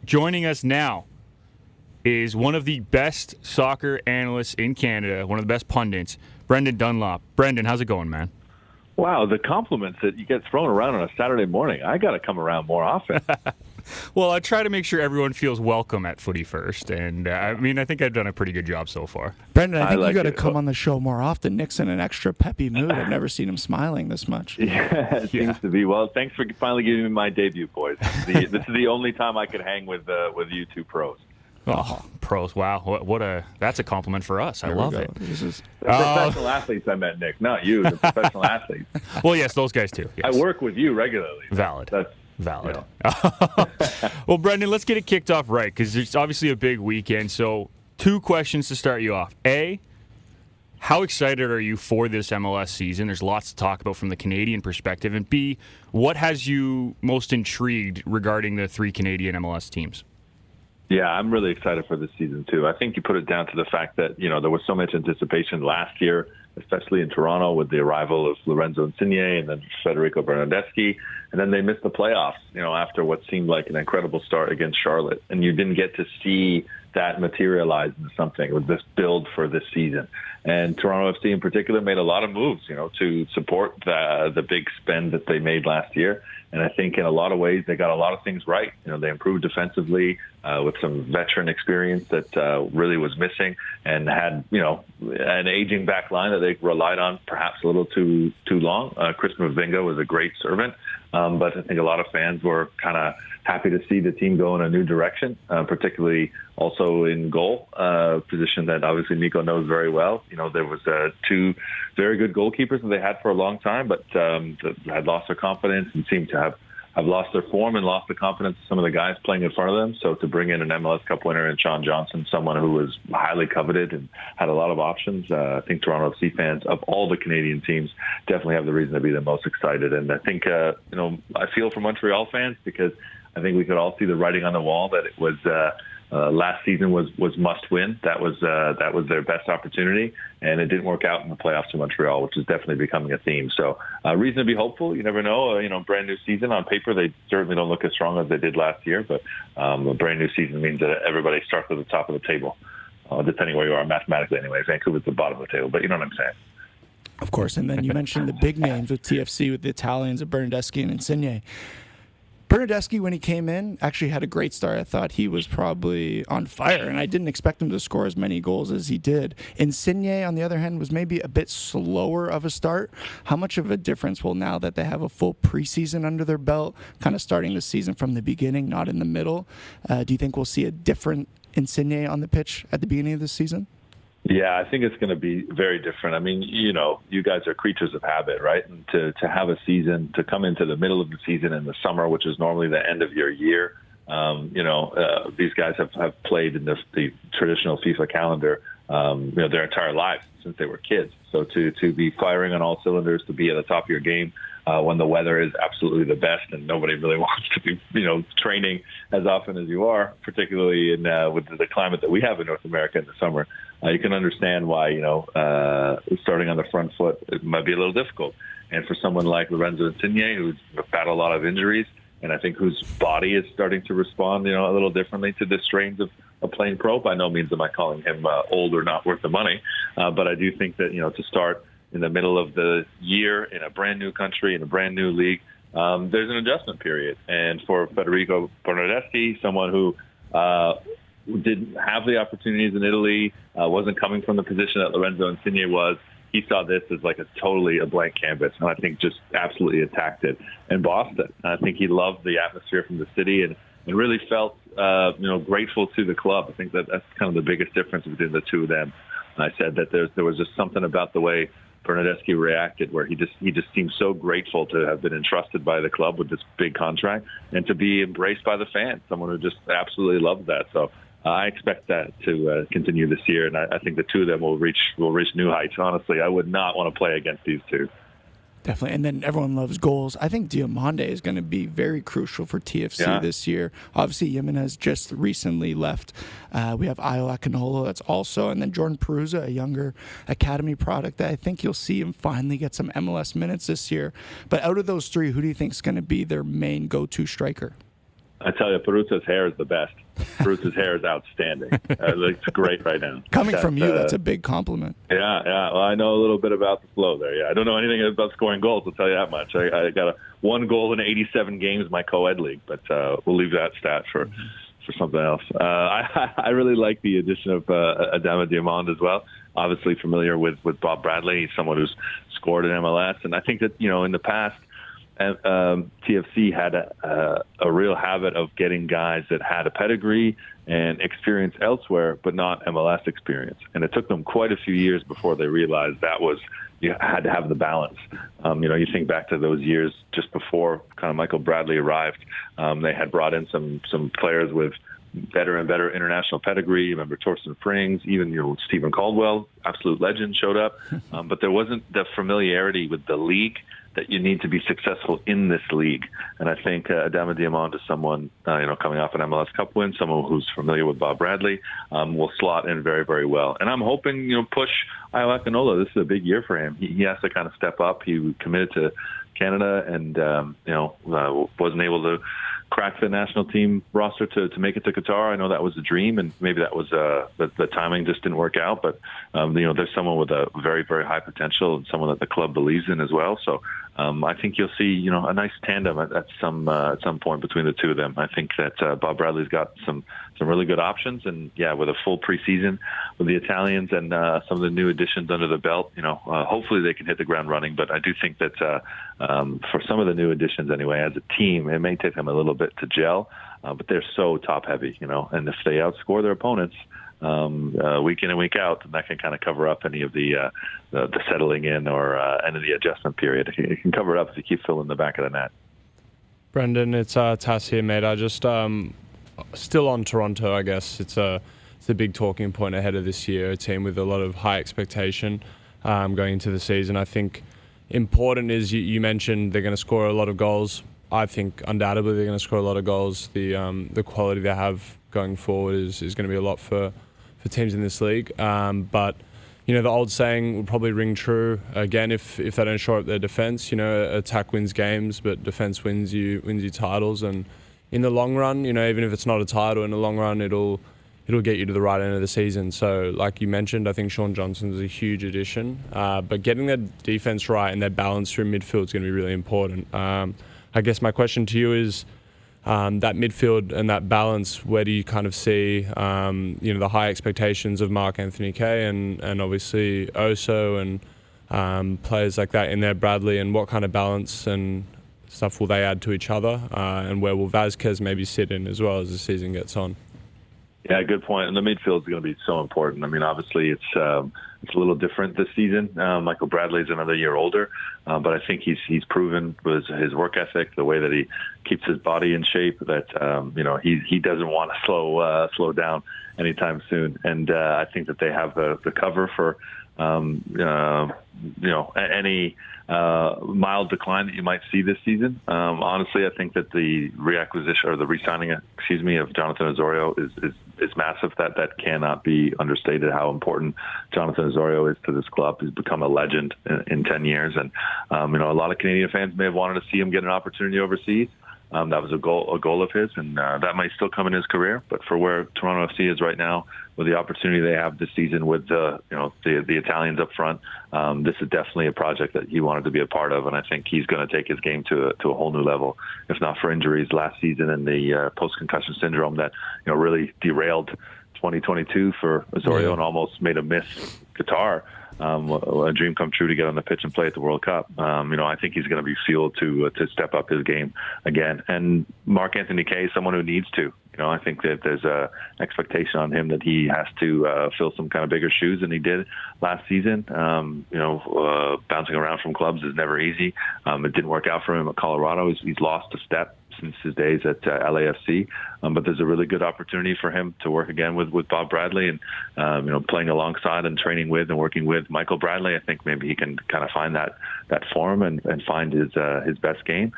Joining us now is one of the best soccer analysts in Canada, one of the best pundits, Brendan Dunlop. Brendan, how's it going, man? Wow, the compliments that you get thrown around on a Saturday morning. I got to come around more often. Well, I try to make sure everyone feels welcome at Footy First, and I think I've done a pretty good job so far. Brendan, I think you got to come on the show more often. Nick's in an extra peppy mood. I've never seen him smiling this much. Yeah, it seems to be. Well, thanks for finally giving me my debut, boys. This is the only time I could hang with you two pros. Oh, pros! Wow, that's a compliment for us. I love it. The professional athletes I met, Nick, not you. The professional athletes. Well, yes, those guys too. Yes. I work with you regularly. Valid. That's valid. Well, Brendan, let's get it kicked off right because it's obviously a big weekend. So, 2 questions to start you off. A, how excited are you for this MLS season? There's lots to talk about from the Canadian perspective. And B, what has you most intrigued regarding the 3 Canadian MLS teams? Yeah, I'm really excited for this season, too. I think you put it down to the fact that, there was so much anticipation last year, especially in Toronto with the arrival of Lorenzo Insigne and then Federico Bernadeschi. And then they missed the playoffs, after what seemed like an incredible start against Charlotte. And you didn't get to see that materialize into something with this build for this season. And Toronto FC in particular made a lot of moves, to support the big spend that they made last year. And I think in a lot of ways they got a lot of things right. They improved defensively with some veteran experience that really was missing, and had an aging back line that they relied on perhaps a little too long. Chris Mavinga was a great servant, but I think a lot of fans were kind of happy to see the team go in a new direction, particularly also in goal position that obviously Nico knows very well. There was 2 very good goalkeepers that they had for a long time, but had lost their confidence and seemed to have lost their form and lost the confidence of some of the guys playing in front of them. So to bring in an MLS Cup winner and Sean Johnson, someone who was highly coveted and had a lot of options, I think Toronto FC fans of all the Canadian teams definitely have the reason to be the most excited. And I think, I feel for Montreal fans because I think we could all see the writing on the wall that it was last season was must win. That was their best opportunity, and it didn't work out in the playoffs in Montreal, which is definitely becoming a theme. So reason to be hopeful. You never know. Brand new season on paper, they certainly don't look as strong as they did last year, but a brand new season means that everybody starts at the top of the table, depending where you are mathematically. Anyway, Vancouver's at the bottom of the table, but you know what I'm saying. Of course, and then you mentioned the big names with TFC, with the Italians of Bernadeschi and Insigne. Bernadeschi, when he came in, actually had a great start. I thought he was probably on fire, and I didn't expect him to score as many goals as he did. Insigne, on the other hand, was maybe a bit slower of a start. How much of a difference will, now that they have a full preseason under their belt, kind of starting the season from the beginning, not in the middle, do you think we'll see a different Insigne on the pitch at the beginning of the season? Yeah, I think it's going to be very different. I mean, you guys are creatures of habit, right? And to have a season, to come into the middle of the season in the summer, which is normally the end of your year, these guys have played in the traditional FIFA calendar, their entire lives since they were kids. So to be firing on all cylinders, to be at the top of your game when the weather is absolutely the best and nobody really wants to be, training as often as you are, particularly in with the climate that we have in North America in the summer. You can understand why, starting on the front foot, it might be a little difficult. And for someone like Lorenzo Insigne, who's had a lot of injuries, and I think whose body is starting to respond, a little differently to the strains of playing pro. By no means am I calling him old or not worth the money, but I do think that, to start in the middle of the year in a brand new country, in a brand new league, there's an adjustment period. And for Federico Bernadeschi, someone who didn't have the opportunities in Italy, wasn't coming from the position that Lorenzo Insigne was, he saw this as like a blank canvas, and I think just absolutely attacked it and bossed it. I think he loved the atmosphere from the city and really felt grateful to the club. I think that's kind of the biggest difference between the two of them. And I said that there was just something about the way Bernadeschi reacted where he just seemed so grateful to have been entrusted by the club with this big contract and to be embraced by the fans, someone who just absolutely loved that. So I expect that to continue this year, and I think the two of them will reach new heights. Honestly, I would not want to play against these two. Definitely, and then everyone loves goals. I think Diomande is going to be very crucial for TFC this year. Obviously, Jimenez just recently left. We have Ayo Akinolo that's also, and then Jordan Perusa, a younger academy product that I think you'll see him finally get some MLS minutes this year. But out of those three, who do you think is going to be their main go-to striker? I tell you, Peruta's hair is the best. Peruta's hair is outstanding. It looks great right now. Coming from you, that's a big compliment. Yeah. Well, I know a little bit about the flow there. Yeah, I don't know anything about scoring goals. I'll tell you that much. I got one goal in 87 games in my co-ed league, but we'll leave that stat for something else. I really like the addition of Adama Diomande as well. Obviously familiar with Bob Bradley. He's someone who's scored in MLS, and I think that in the past, TFC had a real habit of getting guys that had a pedigree and experience elsewhere, but not MLS experience. And it took them quite a few years before they realized you had to have the balance. You think back to those years just before kind of Michael Bradley arrived. They had brought in some players with better and better international pedigree. Remember Torsten Frings, even Stephen Caldwell, absolute legend, showed up. But there wasn't the familiarity with the league that you need to be successful in this league. And I think Adama Diomande is someone, coming off an MLS Cup win, someone who's familiar with Bob Bradley, will slot in very, very well. And I'm hoping, push Iowa Akinola. This is a big year for him. He has to kind of step up. He committed to Canada and, wasn't able to crack the national team roster to make it to Qatar. I know that was a dream, and maybe that was the timing just didn't work out. But there's someone with a very, very high potential and someone that the club believes in as well. So I think you'll see a nice tandem at some point between the two of them. I think that Bob Bradley's got some really good options, and with a full preseason with the Italians and some of the new additions under the belt, hopefully they can hit the ground running. But I do think that for some of the new additions anyway, as a team, it may take them a little bit to gel, but they're so top heavy, and if they outscore their opponents week in and week out, that can kind of cover up any of the settling in or end of the adjustment period. It can cover it up if you keep filling the back of the net. Brendan, it's Tass here, mate. I just still on Toronto, I guess. It's a big talking point ahead of this year, a team with a lot of high expectation going into the season. I think important is you mentioned they're going to score a lot of goals. I think undoubtedly they're going to score a lot of goals. The quality they have going forward is going to be a lot for teams in this league. But the old saying will probably ring true again if they don't shore up their defense. Attack wins games, but defense wins you titles. And in the long run, even if it's not a title, in the long run it'll get you to the right end of the season. So, like you mentioned, I think Sean Johnson's a huge addition. But getting their defense right and their balance through midfield is going to be really important. I guess my question to you is that midfield and that balance, where do you kind of see the high expectations of Mark-Anthony Kaye and obviously Oso and players like that in there, Bradley, and what kind of balance and stuff will they add to each other, and where will Vazquez maybe sit in as well as the season gets on? Yeah, good point. And the midfield is going to be so important. I mean, obviously, it's a little different this season. Michael Bradley's another year older, but I think he's proven with his work ethic, the way that he keeps his body in shape, that he doesn't want to slow down anytime soon. And I think that they have the cover for any mild decline that you might see this season. Honestly, I think that the reacquisition or the re-signing, of Jonathan Osorio is massive. That cannot be understated how important Jonathan Osorio is to this club. He's become a legend in 10 years, and a lot of Canadian fans may have wanted to see him get an opportunity overseas. That was a goal of his, and that might still come in his career. But for where Toronto FC is right now, with the opportunity they have this season with the Italians up front, this is definitely a project that he wanted to be a part of, and I think he's going to take his game to a whole new level. If not for injuries last season and the post-concussion syndrome that really derailed 2022 for Osorio and almost made him miss Qatar. A dream come true to get on the pitch and play at the World Cup. I think he's going to be fueled to step up his game again. And Mark-Anthony Kaye is someone who needs to. I think that there's a expectation on him that he has to fill some kind of bigger shoes than he did last season. Bouncing around from clubs is never easy. It didn't work out for him at Colorado. He's lost a step since his days at LAFC. But there's a really good opportunity for him to work again with Bob Bradley and, playing alongside and training with and working with Michael Bradley. I think maybe he can kind of find that form and find his best game.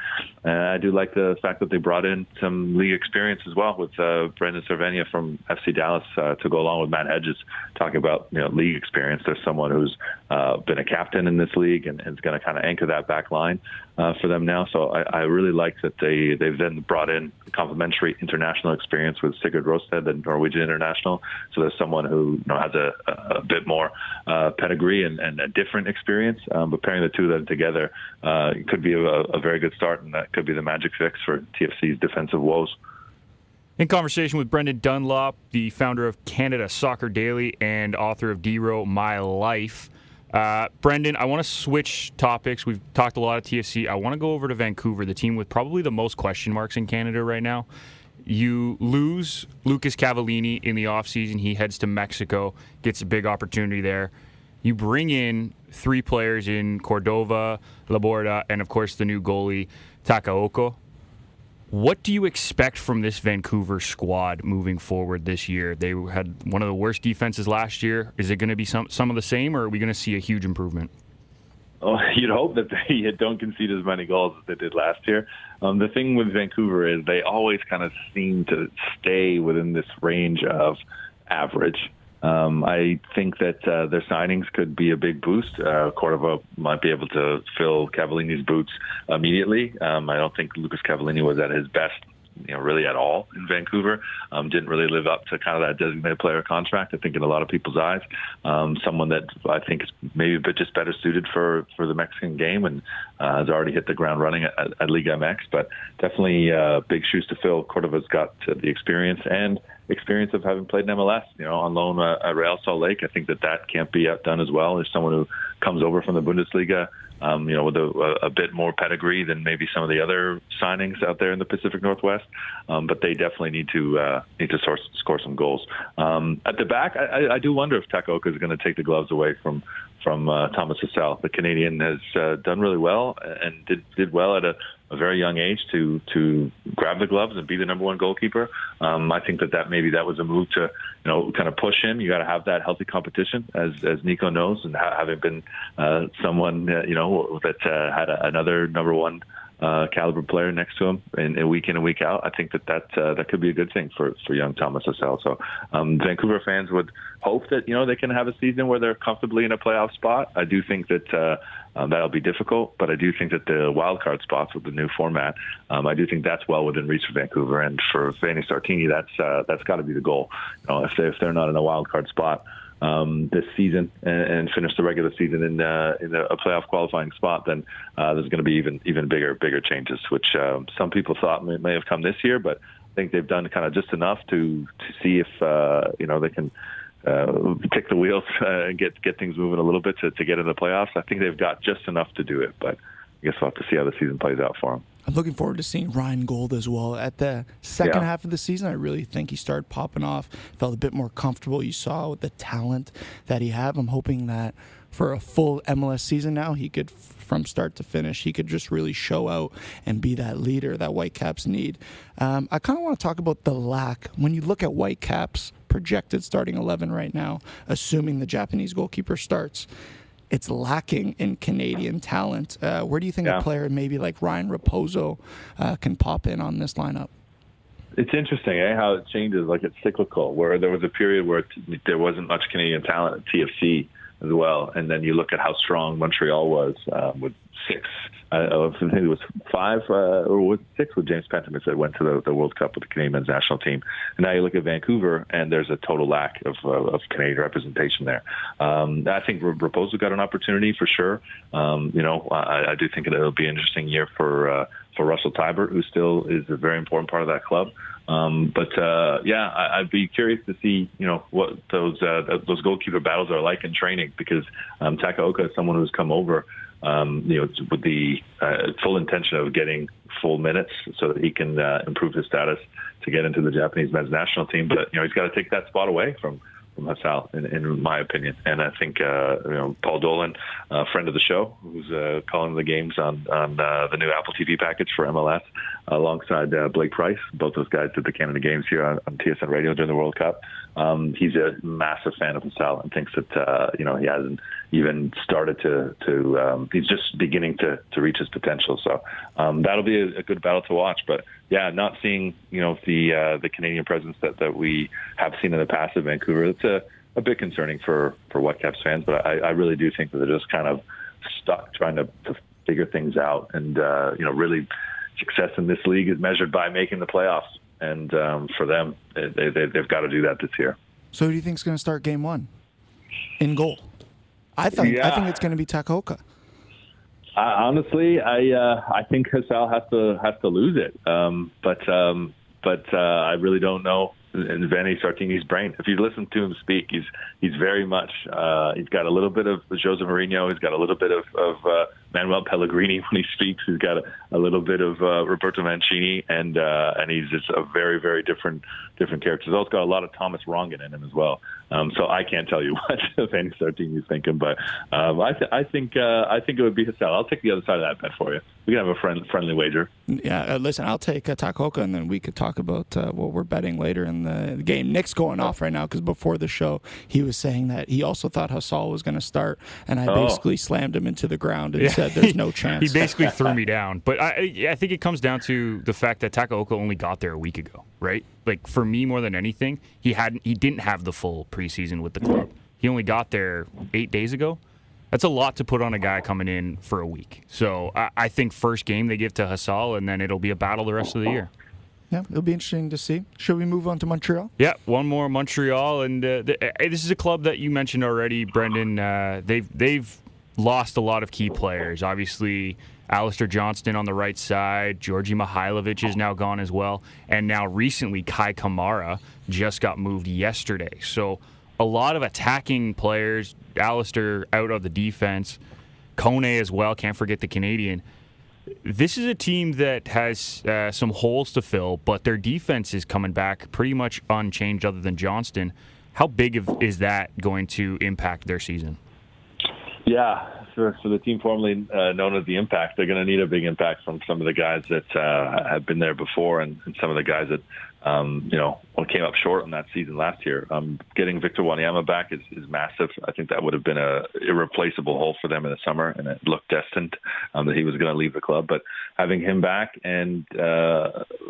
I do like the fact that they brought in some league experience as well with Brendan Cervenia from FC Dallas to go along with Matt Hedges, talking about league experience. There's someone who's been a captain in this league and is going to kind of anchor that back line for them now. So I really like that they they've then brought in complementary international experience with Sigurd Rosted, the Norwegian international. So there's someone who has a bit more pedigree and a different experience. But pairing the two of them together could be a very good start, and that could be the magic fix for TFC's defensive woes. In conversation with Brendan Dunlop, the founder of Canada Soccer Daily and author of D-Row My Life. Brendan, I want to switch topics. We've talked a lot of TFC. I want to go over to Vancouver, the team with probably the most question marks in Canada right now. You lose Lucas Cavallini in the offseason. He heads to Mexico, gets a big opportunity there. You bring in 3 players in Cordova, Laborda, and, of course, the new goalie, Takaoka. What do you expect from this Vancouver squad moving forward this year? They had one of the worst defenses last year. Is it going to be some of the same, or are we going to see a huge improvement? Oh, you'd hope that they don't concede as many goals as they did last year. The thing with Vancouver is they always kind of seem to stay within this range of average. I think that their signings could be a big boost. Cordova might be able to fill Cavallini's boots immediately. I don't think Lucas Cavallini was at his best, really at all in Vancouver. Didn't really live up to kind of that designated player contract, I think, in a lot of people's eyes. Someone that I think is maybe a bit just better suited for the Mexican game and has already hit the ground running at Liga MX. But definitely big shoes to fill. Cordova's got the experience of having played in MLS, on loan at Real Salt Lake. I think that can't be outdone as well. There's someone who comes over from the Bundesliga, with a bit more pedigree than maybe some of the other signings out there in the Pacific Northwest. But they definitely need to score some goals. At the back, I do wonder if Takaoka is going to take the gloves away from Thomas Hassel. The Canadian has done really well and did well at a very young age to grab the gloves and be the number one goalkeeper. I think that maybe that was a move to kind of push him. You got to have that healthy competition, as Nico knows, and having been someone that had another number one caliber player next to him in week in and week out. I think that could be a good thing for young Thomas Hassel. So Vancouver fans would hope that they can have a season where they're comfortably in a playoff spot. I do think that that'll be difficult, but I do think that the wild card spots with the new format, I do think that's well within reach for Vancouver. And for Vanni Sartini, that's got to be the goal. If they're not in a wild card spot this season and finish the regular season in a playoff qualifying spot, then there's going to be even bigger changes, which some people thought may have come this year, but I think they've done kind of just enough to see if they can kick the wheels and get things moving a little bit to get in the playoffs. I think they've got just enough to do it, but I guess we'll have to see how the season plays out for them. I'm looking forward to seeing Ryan Gold as well. At the second half of the season, I really think he started popping off, felt a bit more comfortable. You saw with the talent that he had. I'm hoping that for a full MLS season now, he could, from start to finish, he could just really show out and be that leader that Whitecaps need. I kind of want to talk about the lack. When you look at Whitecaps' projected starting 11 right now, assuming the Japanese goalkeeper starts, it's lacking in Canadian talent. Where do you think a player maybe like Ryan Raposo can pop in on this lineup? It's interesting, how it changes. Like, it's cyclical, where there was a period where there wasn't much Canadian talent at TFC as well, and then you look at how strong Montreal was with 6. I think it was 5 or was it 6 with James Pentemis that went to the World Cup with the Canadian men's national team. And now you look at Vancouver, and there's a total lack of Canadian representation there. I think Raposo got an opportunity for sure. I do think it'll be an interesting year for Russell Tybert, who still is a very important part of that club. I'd be curious to see, what those goalkeeper battles are like in training, because Takaoka is someone who's come over, with the full intention of getting full minutes so that he can improve his status to get into the Japanese men's national team. But, he's got to take that spot away from Hassel, in my opinion. And I think, Paul Dolan, a friend of the show, who's calling the games on the new Apple TV package for MLS, alongside Blake Price. Both those guys did the Canada games here on TSN Radio during the World Cup. He's a massive fan of Hassel and thinks that, he hasn't even started to he's just beginning to reach his potential. So that'll be a good battle to watch. But, not seeing, the Canadian presence that we have seen in the past at Vancouver, it's a bit concerning for Whitecaps fans. But I really do think that they're just kind of stuck trying to figure things out and, really success in this league is measured by making the playoffs. And for them, they've got to do that this year. So who do you think is going to start game one in goal? I think it's going to be Takaoka. Honestly, I think Hassel has to lose it. But I really don't know in Vanni Sartini's brain. If you listen to him speak, he's very much he's got a little bit of Jose Mourinho. He's got a little bit of Manuel Pellegrini when he speaks. He's got a little bit of Roberto Mancini, and he's just a very, very different character. He's also got a lot of Thomas Rongen in him as well. So I can't tell you what Vanni Sartini is thinking, but I think it would be Hassel. I'll take the other side of that bet for you. We can have a friendly wager. Yeah, listen, I'll take Takaoka, and then we could talk about what we're betting later in the game. Nick's going off right now because before the show, he was saying that he also thought Hassel was going to start, and I basically slammed him into the ground and said there's no chance. He basically threw me down. But I think it comes down to the fact that Takaoka only got there a week ago, right? Like, for me, more than anything, he didn't have the full preseason with the club. He only got there 8 days ago. That's a lot to put on a guy coming in for a week. So I think first game they give to Hassel, and then it'll be a battle the rest of the year. Yeah, it'll be interesting to see. Should we move on to Montreal? Yeah, one more Montreal, and this is a club that you mentioned already, Brendan. They've lost a lot of key players. Obviously, Alistair Johnston on the right side. Georgi Mihailovic is now gone as well, and now recently Kai Kamara just got moved yesterday. So a lot of attacking players. Alistair out of the defense. Kone as well. Can't forget the Canadian. This is a team that has some holes to fill, but their defense is coming back pretty much unchanged other than Johnston. How big is that going to impact their season? Yeah, for the team formerly known as the Impact, they're going to need a big impact from some of the guys that have been there before and some of the guys that came up short on that season last year. Getting Victor Wanyama back is massive. I think that would have been a irreplaceable hole for them in the summer, and it looked destined that he was going to leave the club. But having him back and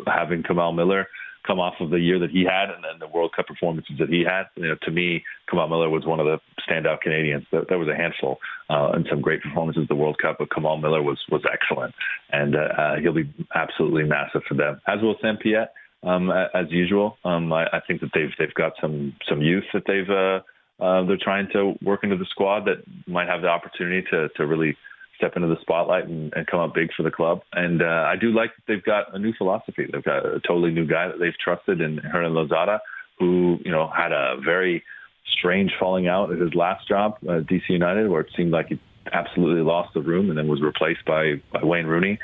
having Kamal Miller come off of the year that he had and then the World Cup performances that he had, to me, Kamal Miller was one of the standout Canadians. There was a handful and some great performances in the World Cup, but Kamal Miller was excellent, and he'll be absolutely massive for them. As will Sam Piet. As usual, I think that they've got some youth that they're trying to work into the squad that might have the opportunity to really step into the spotlight and come up big for the club. And I do like that they've got a new philosophy. They've got a totally new guy that they've trusted in Hernan Lozada, who had a very strange falling out at his last job, DC United, where it seemed like he absolutely lost the room and then was replaced by Wayne Rooney.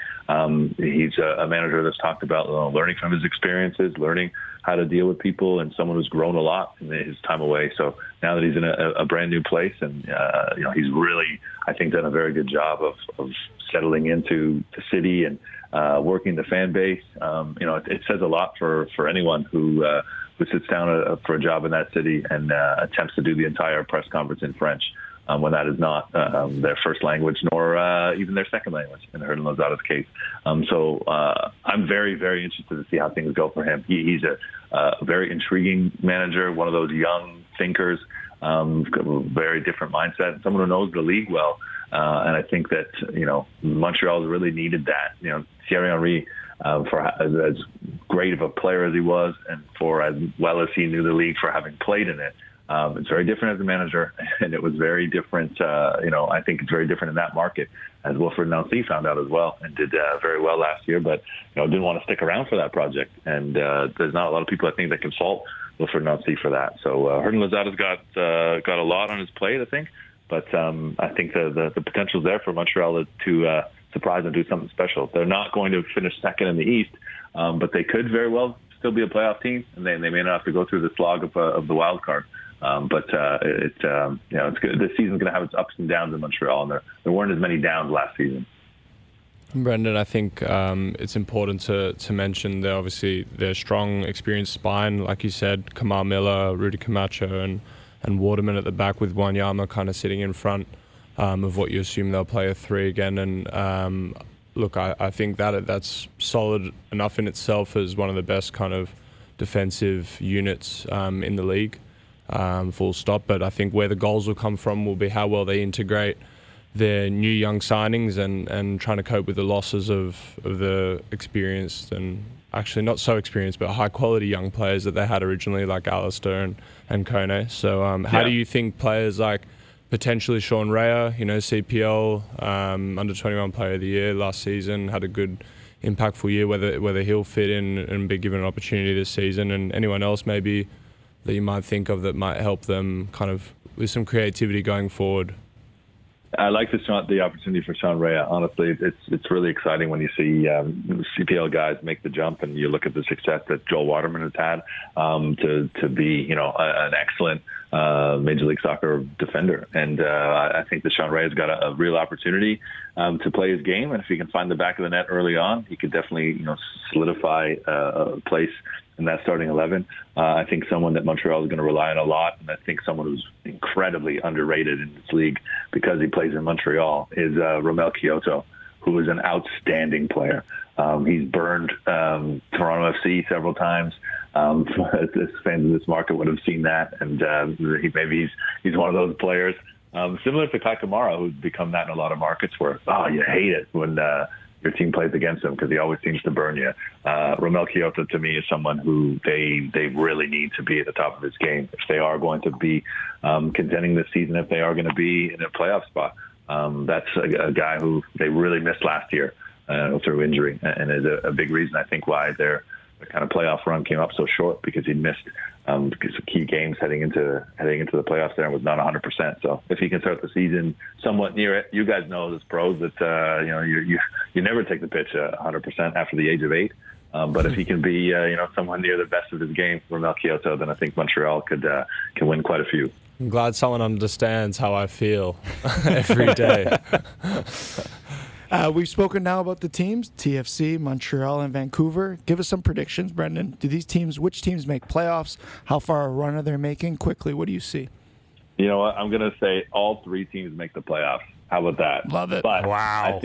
He's a manager that's talked about learning from his experiences, learning how to deal with people, and someone who's grown a lot in his time away. So now that he's in a brand new place, and he's really, I think, done a very good job of settling into the city and working the fan base. It says a lot for anyone who sits down for a job in that city and attempts to do the entire press conference in French. When that is not their first language, nor even their second language in Hernan Lozada's case. So I'm very, very interested to see how things go for him. He's a very intriguing manager, one of those young thinkers, very different mindset, someone who knows the league well. And I think that, Montreal really needed that. Thierry Henry, for as great of a player as he was and for as well as he knew the league for having played in it, it's very different as a manager, and it was very different. I think it's very different in that market, as Wilfred Nancy found out as well, and did very well last year, but didn't want to stick around for that project. And there's not a lot of people, I think, that can fault Wilfred Nancy for that. So Hernan Lozada's got a lot on his plate, I think, but I think the potential is there for Montreal to surprise and do something special. They're not going to finish second in the East, but they could very well still be a playoff team, and they may not have to go through the slog of the wild card. But it's good. This season's going to have its ups and downs in Montreal, and there weren't as many downs last season. Brendan, I think it's important to mention that obviously their strong, experienced spine, like you said, Kamal Miller, Rudy Camacho, and Waterman at the back with Wanyama kind of sitting in front of what you assume they'll play a 3 again. And look, I think that's solid enough in itself as one of the best kind of defensive units in the league. Full stop. But I think where the goals will come from will be how well they integrate their new young signings and trying to cope with the losses of the experienced and actually not so experienced but high quality young players that they had originally, like Alistair and Kone. So how do you think players like potentially Sean Rea, CPL under 21 player of the year last season, had a good impactful year, whether he'll fit in and be given an opportunity this season, and anyone else maybe that you might think of that might help them kind of with some creativity going forward? I like the opportunity for Sean Rea. Honestly, it's really exciting when you see CPL guys make the jump, and you look at the success that Joel Waterman has had to be, an excellent Major League Soccer defender. And I think that Sean Rea has got a real opportunity to play his game, and if he can find the back of the net early on, he could definitely solidify a place in that starting 11. I think someone that Montreal is going to rely on a lot, and I think someone who's incredibly underrated in this league because he plays in Montreal, is Romel Kyoto, who is an outstanding player. He's burned Toronto FC several times. Fans in this market would have seen that, and he's one of those players. Similar to Kai Kamara, who's become that in a lot of markets where, you hate it when your team plays against him because he always seems to burn you. Romel Kyoto, to me, is someone who they really need to be at the top of his game if they are going to be contending this season, if they are going to be in a playoff spot. That's a guy who they really missed last year through injury, and is a big reason, I think, why their kind of playoff run came up so short, because he missed key games heading into the playoffs there and was not 100%. So if he can start the season somewhat near it, you guys know as pros that you never take the pitch 100% after the age of 8. But if he can be somewhat near the best of his game for Romel Kyoto, then I think Montreal can win quite a few. I'm glad someone understands how I feel every day. We've spoken now about the teams, TFC, Montreal, and Vancouver. Give us some predictions, Brendan. Which teams make playoffs? How far a run are they making? Quickly, what do you see? You know what? I'm going to say all 3 teams make the playoffs. How about that? Love it. But wow.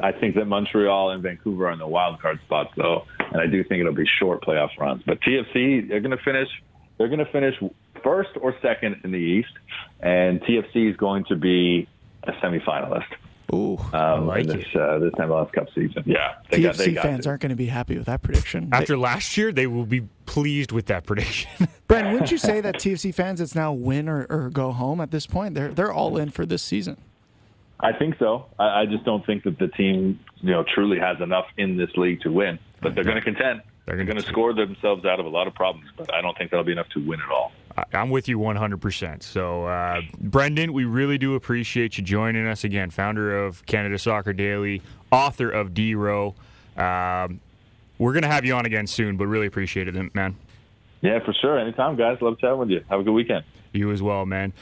I think that Montreal and Vancouver are in the wild card spots, though, and I do think it'll be short playoff runs. But TFC, they're going to finish first or second in the East, and TFC is going to be a semifinalist. Ooh, I like this MLS Cup season. Yeah, TFC fans aren't going to be happy with that prediction. After last year, they will be pleased with that prediction. Bren, wouldn't you say that TFC fans, it's now win or go home at this point? They're all in for this season. I think so. I just don't think that the team, truly has enough in this league to win. But they're going to contend. They're going to score themselves out of a lot of problems, but I don't think that'll be enough to win it all. I'm with you 100%. So, Brendan, we really do appreciate you joining us again. Founder of Canada Soccer Daily, author of D-Row. We're going to have you on again soon, but really appreciate it, man. Yeah, for sure. Anytime, guys. Love chatting with you. Have a good weekend. You as well, man.